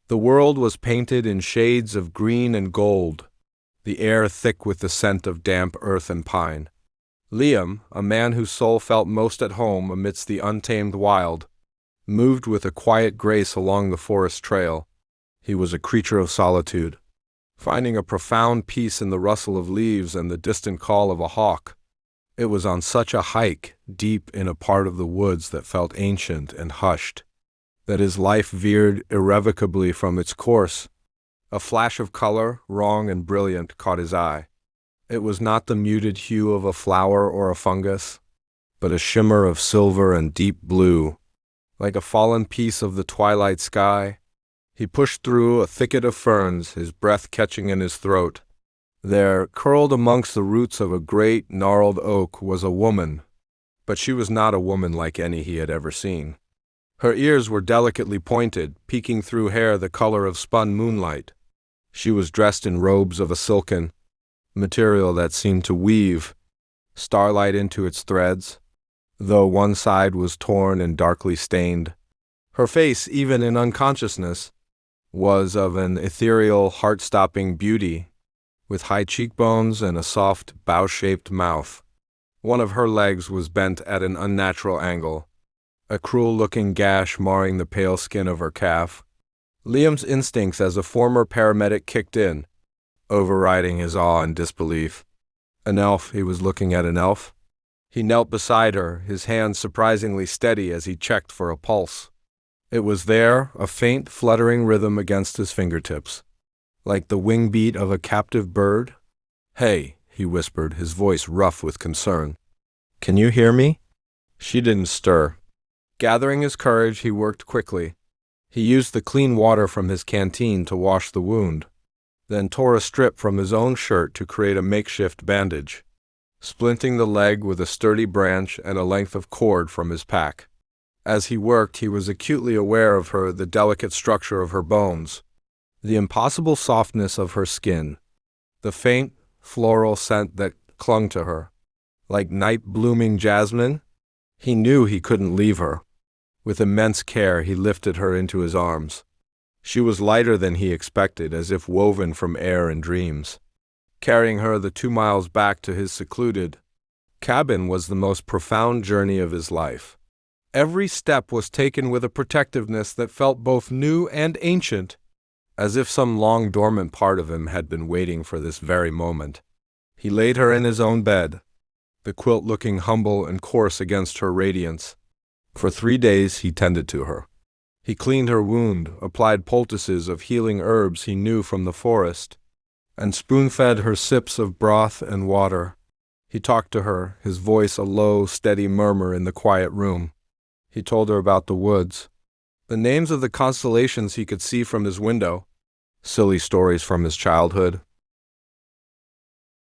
The world was painted in shades of green and gold, the air thick with the scent of damp earth and pine. Liam, a man whose soul felt most at home amidst the untamed wild, moved with a quiet grace along the forest trail. He was a creature of solitude, finding a profound peace in the rustle of leaves and the distant call of a hawk. It was on such a hike, deep in a part of the woods that felt ancient and hushed, that his life veered irrevocably from its course. A flash of color, wrong and brilliant, caught his eye. It was not the muted hue of a flower or a fungus, but a shimmer of silver and deep blue, like a fallen piece of the twilight sky. He pushed through a thicket of ferns, his breath catching in his throat. There, curled amongst the roots of a great, gnarled oak, was a woman, but she was not a woman like any he had ever seen. Her ears were delicately pointed, peeking through hair the color of spun moonlight. She was dressed in robes of a silken material that seemed to weave starlight into its threads, though one side was torn and darkly stained. Her face, even in unconsciousness, was of an ethereal, heart-stopping beauty, with high cheekbones and a soft, bow-shaped mouth. One of her legs was bent at an unnatural angle, a cruel-looking gash marring the pale skin of her calf. Liam's instincts as a former paramedic kicked in, overriding his awe and disbelief. An elf. He was looking at an elf. He knelt beside her, his hands surprisingly steady as he checked for a pulse. It was there, a faint, fluttering rhythm against his fingertips, like the wing beat of a captive bird. "Hey," he whispered, his voice rough with concern. "Can you hear me?" She didn't stir. Gathering his courage, he worked quickly. He used the clean water from his canteen to wash the wound, then tore a strip from his own shirt to create a makeshift bandage, splinting the leg with a sturdy branch and a length of cord from his pack. As he worked, he was acutely aware of her, the delicate structure of her bones, the impossible softness of her skin, the faint, floral scent that clung to her, like night-blooming jasmine. He knew he couldn't leave her. With immense care, he lifted her into his arms. She was lighter than he expected, as if woven from air and dreams. Carrying her the 2 miles back to his secluded cabin was the most profound journey of his life. Every step was taken with a protectiveness that felt both new and ancient, as if some long dormant part of him had been waiting for this very moment. He laid her in his own bed, the quilt looking humble and coarse against her radiance. For 3 days he tended to her. He cleaned her wound, applied poultices of healing herbs he knew from the forest, and spoon-fed her sips of broth and water. He talked to her, his voice a low, steady murmur in the quiet room. He told her about the woods, the names of the constellations he could see from his window, silly stories from his childhood,